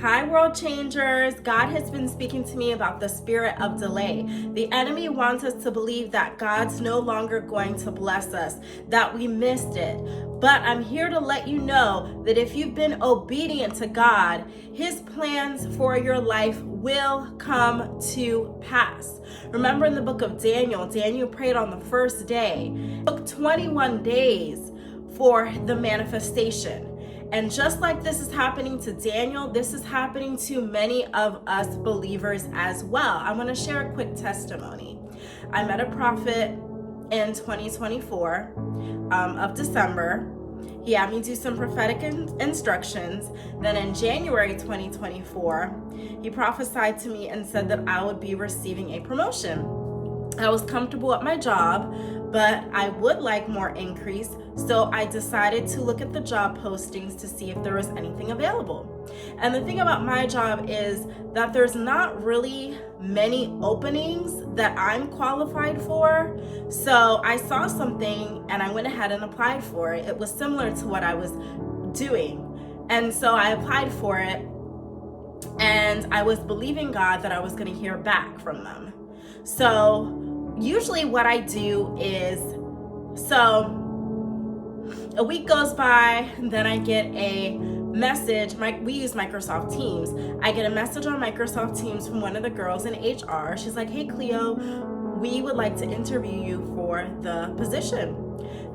Hi, world changers. God has been speaking to me about the spirit of delay. The enemy wants us to believe that God's no longer going to bless us, that we missed it. But I'm here to let you know that if you've been obedient to God, His plans for your life will come to pass. Remember in the book of Daniel, Daniel prayed on the first day. It took 21 days for the manifestation. And just like this is happening to Daniel, this is happening to many of us believers as well. I want to share a quick testimony. I met a prophet in 2024 of December. He had me do some prophetic instructions. Then in January 2024, he prophesied to me and said that I would be receiving a promotion. I was comfortable at my job, but I would like more increase, so I decided to look at the job postings to see if there was anything available. And the thing about my job is that there's not really many openings that I'm qualified for. So I saw something and I went ahead and applied for it. It was similar to what I was doing. And so I applied for it, and I was believing God that I was going to hear back from them. So usually what I do is, so a week goes by, and then I get a message. We use Microsoft Teams. I get a message on Microsoft Teams from one of the girls in HR. She's like, "Hey Cleo, we would like to interview you for the position."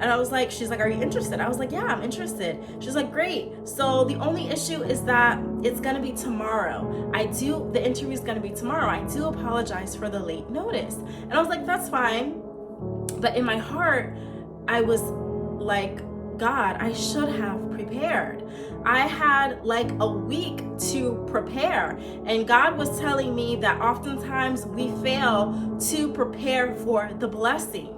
And I was like, she's like, "Are you interested?" I was like, "Yeah, I'm interested." She's like, "Great. So the only issue is that it's gonna be tomorrow. The interview's gonna be tomorrow. I do apologize for the late notice." And I was like, "That's fine." But in my heart, I was like, "God, I should have prepared." I had like a week to prepare. And God was telling me that oftentimes we fail to prepare for the blessing.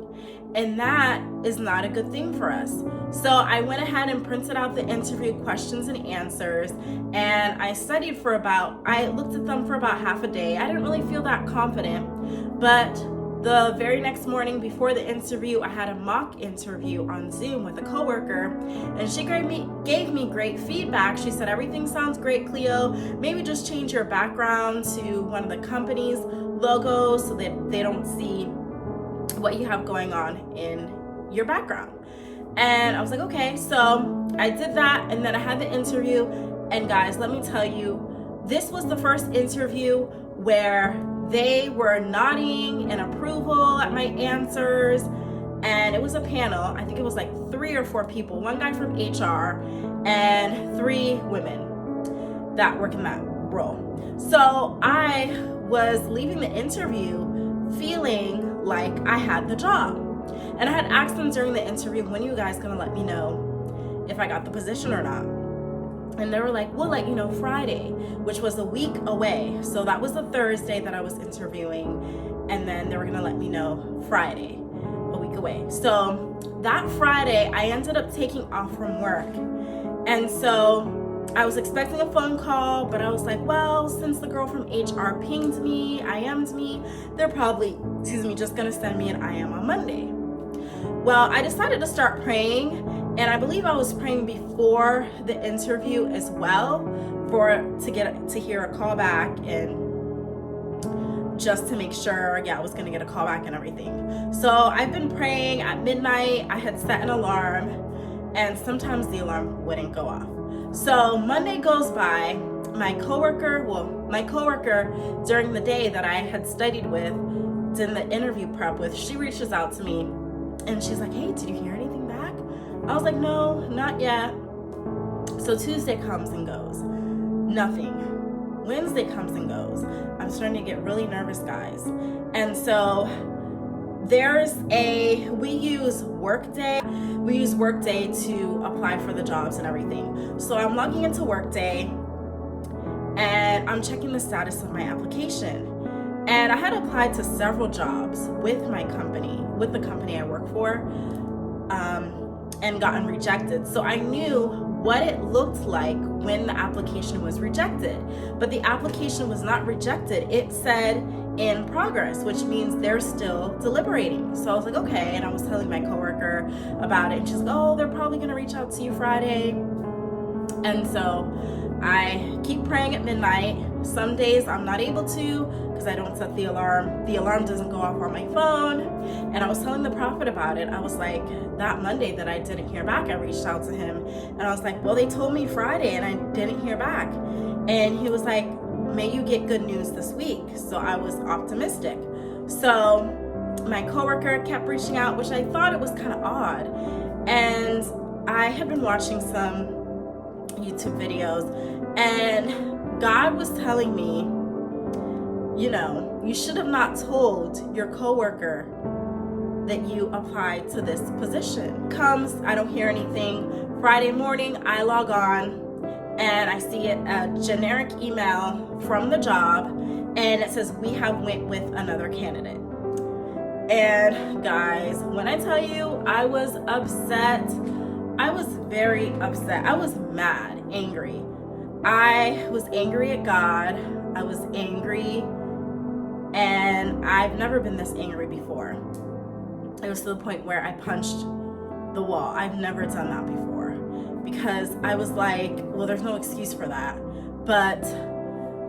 And that is not a good thing for us. So I went ahead and printed out the interview questions and answers, and I looked at them for about half a day. I didn't really feel that confident, but the very next morning before the interview, I had a mock interview on Zoom with a coworker, and she gave me great feedback. She said, "Everything sounds great, Cleo. Maybe just change your background to one of the company's logos so that they don't see what you have going on in your background." And I was like, okay. So I did that, and then I had the interview. And guys, let me tell you, this was the first interview where they were nodding in approval at my answers. And it was a panel. I think it was like 3 or 4 people, one guy from HR and 3 women that work in that role. So I was leaving the interview feeling like I had the job. And I had asked them during the interview, "When are you guys gonna let me know if I got the position or not?" And they were like, "We'll let you know Friday," which was a week away. So that was the Thursday that I was interviewing, and then they were gonna let me know Friday, a week away. So that Friday, I ended up taking off from work. And so I was expecting a phone call, but I was like, well, since the girl from HR pinged me, IM'd me, they're probably, just gonna send me an IM on Monday. Well, I decided to start praying, and I believe I was praying before the interview as well to hear a call back, and just to make sure, I was gonna get a call back and everything. So I've been praying at midnight. I had set an alarm, and sometimes the alarm wouldn't go off. So Monday goes by. My coworker during the day that I had studied with, did the interview prep with, she reaches out to me and she's like, "Hey, did you hear anything back?" I was like, "No, not yet." So Tuesday comes and goes, nothing. Wednesday comes and goes. I'm starting to get really nervous, guys. And so we use Workday to apply for the jobs and everything. So I'm logging into Workday and I'm checking the status of my application. And I had applied to several jobs with the company I work for, and gotten rejected. So I knew what it looked like when the application was rejected. But the application was not rejected. It said in progress, which means they're still deliberating. So I was like, okay. And I was telling my coworker about it, and she's like, "Oh, they're probably gonna reach out to you Friday." And so I keep praying at midnight. Some days I'm not able to because I don't set the alarm. The alarm doesn't go off on my phone. And I was telling the prophet about it. I was like, that Monday that I didn't hear back, I reached out to him and I was like, well, they told me Friday and I didn't hear back. And he was like, may you get good news this week. So I was optimistic. So my coworker kept reaching out, which I thought it was kind of odd. And I had been watching some YouTube videos, and God was telling me, you know, you should have not told your coworker that you applied to this position. Comes, I don't hear anything. Friday morning, I log on and I see a generic email from the job, and it says, we have went with another candidate. And guys, when I tell you I was upset, I was very upset. I was mad, angry. I was angry at God. I was angry, and I've never been this angry before. It was to the point where I punched the wall. I've never done that before because I was like, well, there's no excuse for that. But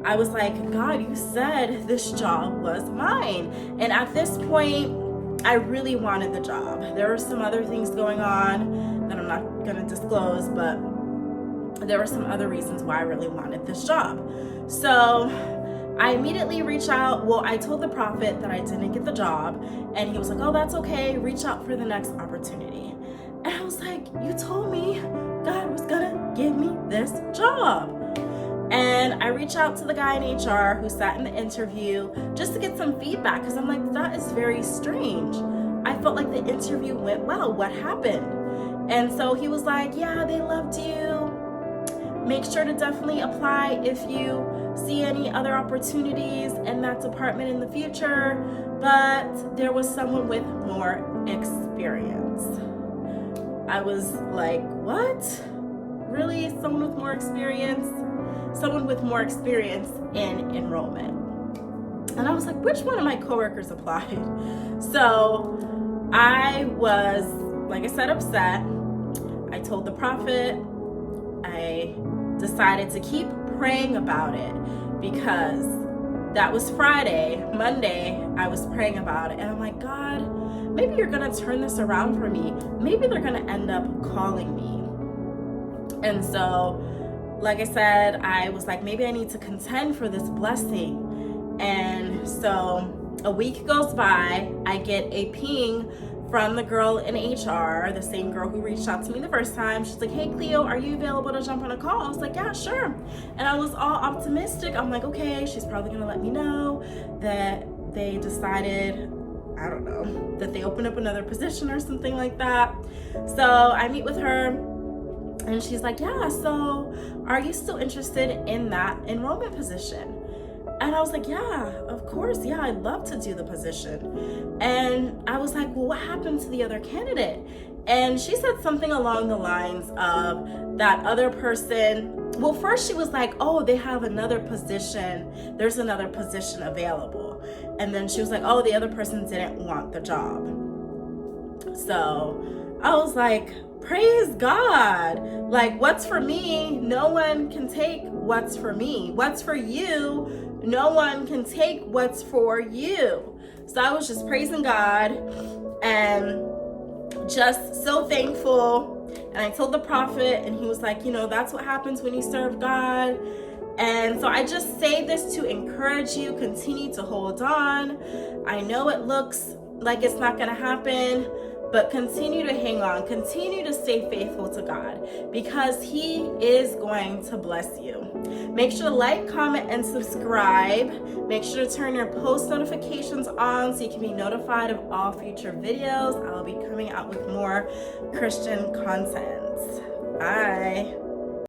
I was like, God, you said this job was mine. And at this point, I really wanted the job. There were some other things going on that I'm not going to disclose, but there were some other reasons why I really wanted this job. So I immediately reached out. Well, I told the prophet that I didn't get the job, and he was like, oh, that's okay. Reach out for the next opportunity. And I was like, you told me God was gonna give me this job. And I reached out to the guy in HR who sat in the interview just to get some feedback, because I'm like, that is very strange. I felt like the interview went well. What happened? And so he was like, yeah, they loved you. Make sure to definitely apply if you see any other opportunities in that department in the future. But there was someone with more experience. I was like, what? Really? Someone with more experience? Someone with more experience in enrollment. And I was like, which one of my coworkers applied? So I was, like I said, upset. I told the prophet. I decided to keep praying about it because that was Friday. Monday, I was praying about it. And I'm like, God, maybe you're going to turn this around for me. Maybe they're going to end up calling me. And so, like I said, I was like, maybe I need to contend for this blessing. And so a week goes by, I get a ping from the girl in HR, the same girl who reached out to me the first time. She's like, hey, Cleo, are you available to jump on a call? I was like, yeah, sure. And I was all optimistic. I'm like, okay, she's probably gonna let me know that they decided, I don't know, that they opened up another position or something like that. So I meet with her and she's like, yeah, so are you still interested in that enrollment position? And I was like, yeah, of course. Yeah, I'd love to do the position. And I was like, well, what happened to the other candidate? And she said something along the lines of that other person. Well, first she was like, oh, they have another position. There's another position available. And then she was like, oh, the other person didn't want the job. So I was like, praise God. Like, what's for me, no one can take what's for me. What's for you, no one can take what's for you. So I was just praising God and just so thankful. And I told the prophet, and he was like, you know, that's what happens when you serve God. And so I just say this to encourage you, continue to hold on. I know it looks like it's not going to happen, but continue to hang on, continue to stay faithful to God because He is going to bless you. Make sure to like, comment, and subscribe. Make sure to turn your post notifications on so you can be notified of all future videos. I'll be coming out with more Christian content. Bye.